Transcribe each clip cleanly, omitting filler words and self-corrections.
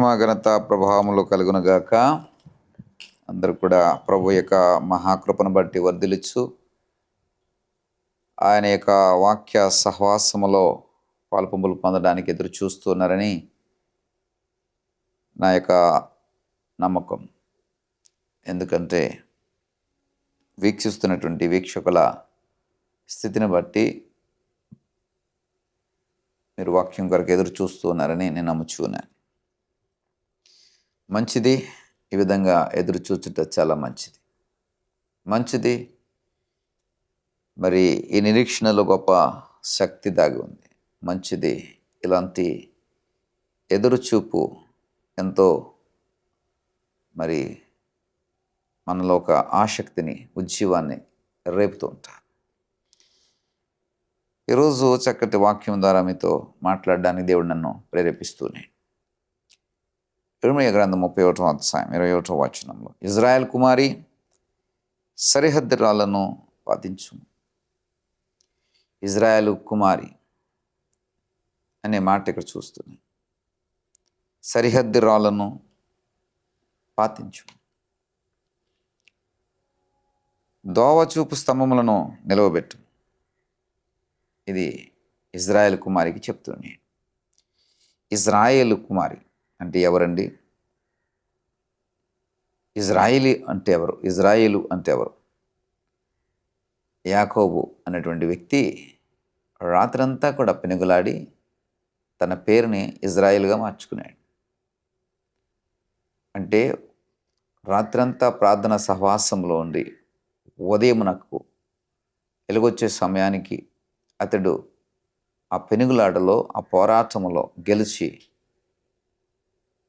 మహిమ ఘనత ప్రభావములు కలుగునుగాక. అందరూ కూడా ప్రభు యొక్క మహాకృపను బట్టి వర్ధిల్లుచు ఆయన యొక్క వాక్య సహవాసములో పాల్పొంపులు పొందడానికి ఎదురు చూస్తున్నారని నా యొక్క నమ్మకం. ఎందుకంటే వీక్షిస్తున్నటువంటి వీక్షకుల స్థితిని బట్టి మీరు వాక్యం కొరకు ఎదురు చూస్తున్నారని నేను నమ్ముచున్నాను. మంచిది, ఈ విధంగా ఎదురు చూచుట చాలా మంచిది. మరి ఈ నిరీక్షణలో గొప్ప శక్తి దాగి ఉంది. మంచిది, ఇలాంటి ఎదురుచూపు ఎంతో మరి మనలో ఒక ఆసక్తిని, ఉజ్జీవాన్ని రేపుతూ ఉంటారు. ఈరోజు చక్కటి వాక్యం ద్వారా మీతో మాట్లాడడానికి దేవుడు నన్ను ప్రేరేపిస్తూనే ఇర్మీయా గ్రంథం 31వ అధ్యాయం 21వ వచనంలో, ఇజ్రాయెల్ కుమారి సరిహద్దు రాళ్లను పాతించు. ఇజ్రాయెల్ కుమారి అనే మాట ఇక్కడ చూస్తున్నాను. సరిహద్దు రాళ్లను పాతించు, దోవచూపు స్తంభములను నిలవబెట్టు. ఇది ఇజ్రాయెల్ కుమారికి చెప్తున్నాను. ఇజ్రాయేలు కుమారి అంటే ఎవరండి? ఇజ్రాయేలు అంటే ఎవరు? యాకోబు అనేటువంటి వ్యక్తి రాత్రంతా కూడా పెనుగులాడి తన పేరుని ఇజ్రాయేల్గా మార్చుకున్నాడు. అంటే రాత్రంతా ప్రార్థన సహవాసంలో ఉండి ఉదయమునకు వెలుగొచ్చే సమయానికి అతడు ఆ పెనుగులాటలో, ఆ పోరాటంలో గెలిచి,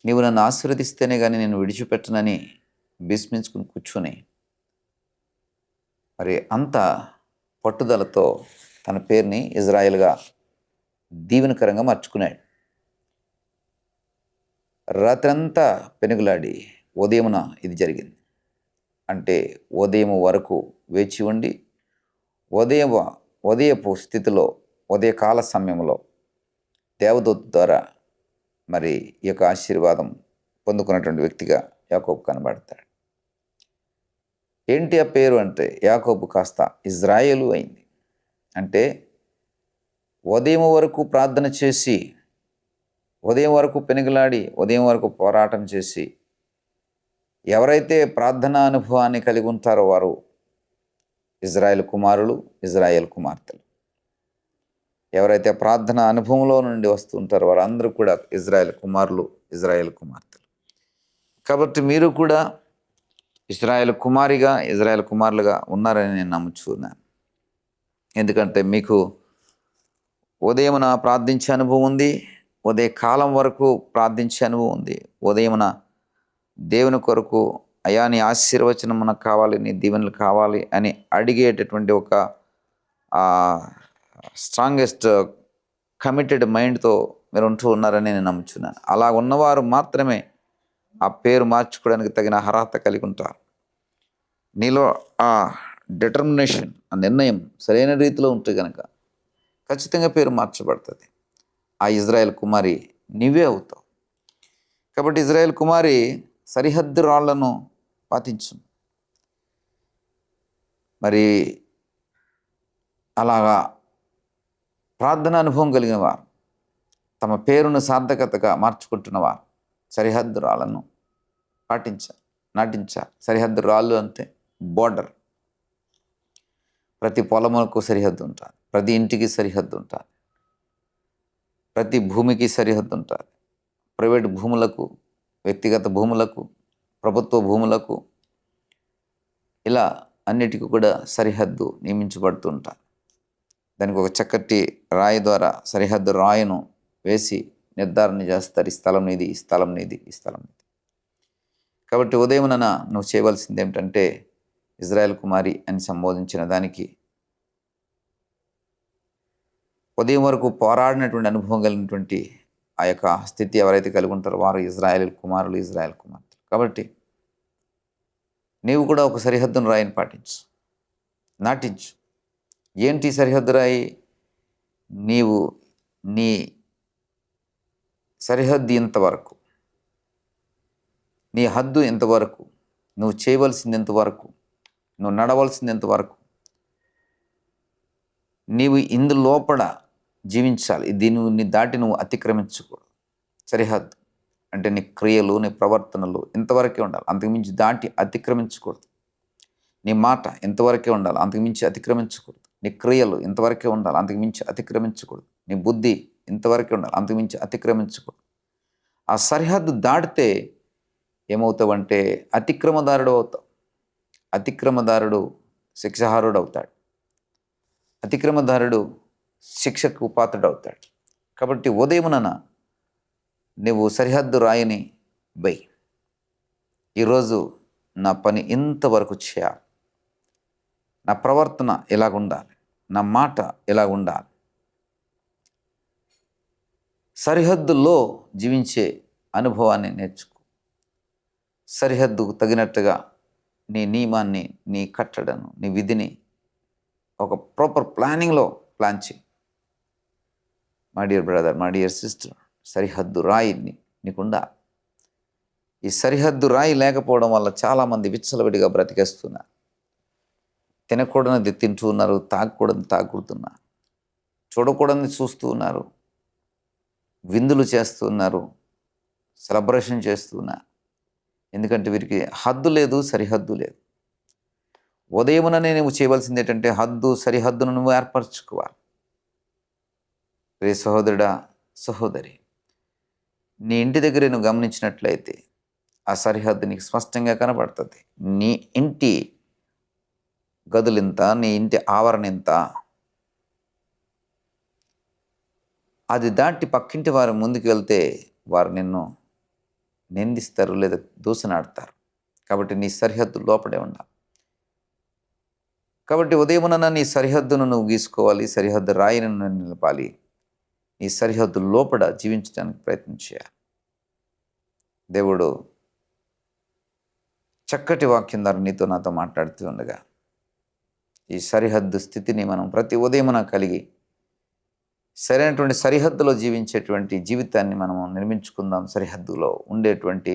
నీవు నన్ను ఆశీర్వదిస్తేనే కానీ నేను విడిచిపెట్టనని భీష్మించుకుని కూర్చొని మరి అంత పట్టుదలతో తన పేరుని ఇజ్రాయేల్గా దీవెనకరంగా మార్చుకున్నాడు. రాత్రంతా పెనుగులాడి ఉదయమున ఇది జరిగింది. అంటే ఉదయం వరకు వేచి ఉండి ఉదయపు స్థితిలో, ఉదయకాల సమయంలో దేవదూత ద్వారా మరి ఈ యొక్క ఆశీర్వాదం పొందుకున్నటువంటి వ్యక్తిగా యాకోబు కనబడతాడు. ఏంటి ఆ పేరు అంటే, యాకోబు కాస్త ఇజ్రాయేలు అయింది. అంటే ఉదయం వరకు ప్రార్థన చేసి, ఉదయం వరకు పెనుగులాడి, ఉదయం వరకు పోరాటం చేసి ఎవరైతే ప్రార్థనా అనుభవాన్ని కలిగి ఉంటారో వారు ఇజ్రాయేల్ కుమారులు, ఇజ్రాయేల్ కుమార్తెలు. ఎవరైతే ప్రార్థన అనుభవంలో నుండి వస్తుంటారో వారందరూ కూడా ఇజ్రాయేల్ కుమారులు, ఇజ్రాయేల్ కుమార్తెలు. కాబట్టి మీరు కూడా ఇజ్రాయేల్ కుమారిగా, ఇజ్రాయేల్ కుమారులుగా ఉన్నారని నేను నమ్ముచున్నాను. ఎందుకంటే మీకు ఉదయమున ప్రార్థించే అనుభవం ఉంది, ఉదయకాలం వరకు ప్రార్థించే అనుభవం ఉంది. ఉదయమున దేవుని కొరకు, అయా నీ ఆశీర్వచనం మనకు కావాలి, నీ దీవెనలు కావాలి అని అడిగేటటువంటి ఒక స్ట్రాంగెస్ట్ కమిటెడ్ మైండ్తో మీరు ఉంటూ ఉన్నారని నేను నమ్ముచున్నాను. అలా ఉన్నవారు మాత్రమే ఆ పేరు మార్చుకోవడానికి తగిన అర్హత కలిగి ఉంటారు. నీలో ఆ డిటర్మినేషన్, ఆ నిర్ణయం సరైన రీతిలో ఉంటే కనుక ఖచ్చితంగా పేరు మార్చబడుతుంది. ఆ ఇజ్రాయెల్ కుమారి నీవే అవుతావు. కాబట్టి ఇజ్రాయెల్ కుమారి సరిహద్దు రాళ్లను పాటించు. మరి అలాగా ప్రార్థన అనుభవం కలిగిన వారు, తమ పేరును సార్థకతగా మార్చుకుంటున్నవారు సరిహద్దు రాళ్లను నాటించాలి. సరిహద్దు రాళ్ళు అంటే బోర్డర్. ప్రతి పొలములకు సరిహద్దు ఉంటుంది, ప్రతి ఇంటికి సరిహద్దు ఉంటుంది, ప్రతి భూమికి సరిహద్దు ఉంటుంది. ప్రైవేట్ భూములకు, వ్యక్తిగత భూములకు, ప్రభుత్వ భూములకు, ఇలా అన్నిటికీ కూడా సరిహద్దు నియమించబడుతుంటారు. దానికి ఒక చక్కటి రాయి ద్వారా సరిహద్దు రాయిను వేసి నిర్ధారణ చేస్తారు. ఈ స్థలం నీది, ఈ స్థలం నీది, ఈ స్థలం నీది. కాబట్టి ఉదయమున నువ్వు చేయవలసింది ఏమిటంటే, ఇజ్రాయెల్ కుమారి అని సంబోధించిన దానికి ఉదయం వరకు పోరాడినటువంటి అనుభవం కలిగినటువంటి ఆ యొక్క స్థితి ఎవరైతే కలిగి ఉంటారో వారు ఇజ్రాయెల్ కుమారులు, ఇజ్రాయెల్ కుమార్తెలు. కాబట్టి నీవు కూడా ఒక సరిహద్దును రాయిని నాటించు. ఏంటి సరిహద్దు రాయి? నీవు నీ సరిహద్దు ఇంతవరకు, నీ హద్దు ఎంతవరకు, నువ్వు చేయవలసింది ఎంతవరకు, నువ్వు నడవలసింది ఎంతవరకు, నీవు ఇందులోపల జీవించాలి. దీన్ని దాటి నువ్వు అతిక్రమించకూడదు. సరిహద్దు అంటే నీ క్రియలు, నీ ప్రవర్తనలు ఇంతవరకే ఉండాలి, అంతకుమించి దాటి అతిక్రమించకూడదు. నీ మాట ఎంతవరకే ఉండాలి, అంతకుమించి అతిక్రమించకూడదు. నీ క్రియలు ఇంతవరకే ఉండాలి, అంతకుమించి అతిక్రమించకూడదు. నీ బుద్ధి ఇంతవరకే ఉండాలి, అంతకుమించి అతిక్రమించకూడదు. ఆ సరిహద్దు దాటితే ఏమవుతావంటే అతిక్రమదారుడు అవుతావు. అతిక్రమదారుడు శిక్షార్హుడు అవుతాడు. అతిక్రమదారుడు శిక్షకు పాత్రుడు అవుతాడు. కాబట్టి ఉదయమున నువ్వు సరిహద్దు రాయిని బై, ఈరోజు నా పని ఇంతవరకు చేయాలి, నా ప్రవర్తన ఎలాగుండాలి, నా మాట ఎలాగుండాలి. సరిహద్దుల్లో జీవించే అనుభవాన్ని నేర్చుకో. సరిహద్దుకు తగినట్టుగా నీ నియమాన్ని, నీ కట్టడను, నీ విధిని ఒక ప్రాపర్ ప్లానింగ్లో ప్లాన్ చేయి. My dear brother, my dear sister, సరిహద్దు రాయి నీకుందా. ఈ సరిహద్దు రాయి లేకపోవడం వల్ల చాలామంది విచ్చలవిడిగా బ్రతికేస్తున్నారు. తినకూడనిది తింటూ ఉన్నారు, తాగకూడని తాగుతున్నారు, చూడకూడని చూస్తూ ఉన్నారు, విందులు చేస్తున్నారు, సెలబ్రేషన్ చేస్తున్నారు. ఎందుకంటే వీరికి హద్దు లేదు, సరిహద్దు లేదు. ఉదయముననే నువ్వు చేయవలసింది ఏంటంటే సరిహద్దును నువ్వు ఏర్పరచుకోవాలి. రే సహోదరుడా, సహోదరి, నీ ఇంటి దగ్గర నువ్వు గమనించినట్లయితే ఆ సరిహద్దు నీకు స్పష్టంగా కనబడుతుంది. నీ ఇంటి గదులింత, నీ ఇంటి ఆవరణ ఎంత, అది దాటి పక్కింటి వారు ముందుకు వెళ్తే వారు నిన్ను నిందిస్తారు లేదా దూసనాడతారు. కాబట్టి నీ సరిహద్దు లోపడే ఉండాలి. కాబట్టి ఉదయమున నీ సరిహద్దును నువ్వు గీసుకోవాలి, సరిహద్దు రాయిని నువ్వు నిలపాలి. నీ సరిహద్దు లోపల జీవించడానికి ప్రయత్నం చేయాలి. దేవుడు చక్కటి వాక్యం ద్వారా నీతో నాతో మాట్లాడుతూ ఉండగా ఈ సరిహద్దు స్థితిని మనం ప్రతి ఉదయమున కలిగి సరైనటువంటి సరిహద్దులో జీవించేటువంటి జీవితాన్ని మనము నిర్మించుకుందాం. సరిహద్దులో ఉండేటువంటి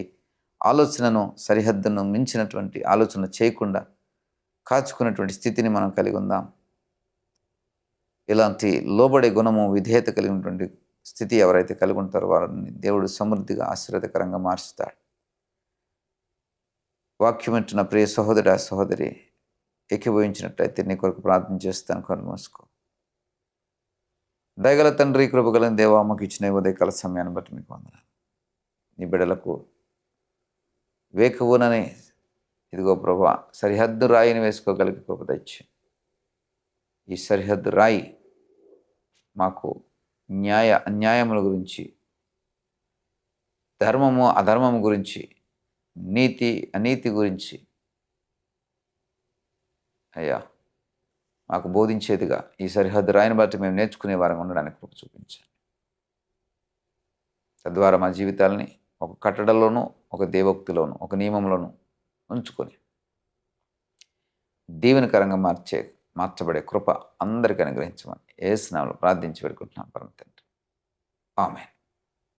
ఆలోచనను, సరిహద్దును మించినటువంటి ఆలోచన చేయకుండా కాచుకున్నటువంటి స్థితిని మనం కలిగి ఉందాం. ఇలాంటి లోబడే గుణము, విధేయత కలిగినటువంటి స్థితి ఎవరైతే కలిగి ఉంటారో వారిని దేవుడు సమృద్ధిగా ఆశీర్వాదకరంగా మార్చుతాడు. వాక్యం వింటున్న ప్రియ సహోదర, సహోదరి, ఏకీభవించినట్లయితే నీ కొరకు ప్రార్థన చేస్తాను. కళ్ళు మూసుకో. దయగల తండ్రి, కృపగల దేవా, మాకు ఇచ్చిన ఉదయకాల సమయాన్ని బట్టి మీకు వందనాలు. నీ బిడ్డలకు వేకువనని ఇదిగో ప్రభా సరిహద్దు రాయిని వేసుకోగలిగి కృప తెచ్చి ఈ సరిహద్దు రాయి మాకు అన్యాయముల గురించి, ధర్మము అధర్మము గురించి, నీతి అనీతి గురించి అయ్యా మాకు బోధించేదిగా ఈ సరిహద్దు రాయిని బట్టి మేము నేర్చుకునే వారంగా ఉండడానికి కృప చూపించాలి. తద్వారా మా జీవితాలని ఒక కట్టడలోనూ, ఒక దేవోక్తిలోనూ, ఒక నియమంలోనూ ఉంచుకొని దీవెనకరంగా మార్చబడే కృప అందరికీ అనుగ్రహించమని యేసు నామములో ప్రార్థించి వేడుకుంటున్నాను పరమ తండ్రి. ఆమేన్.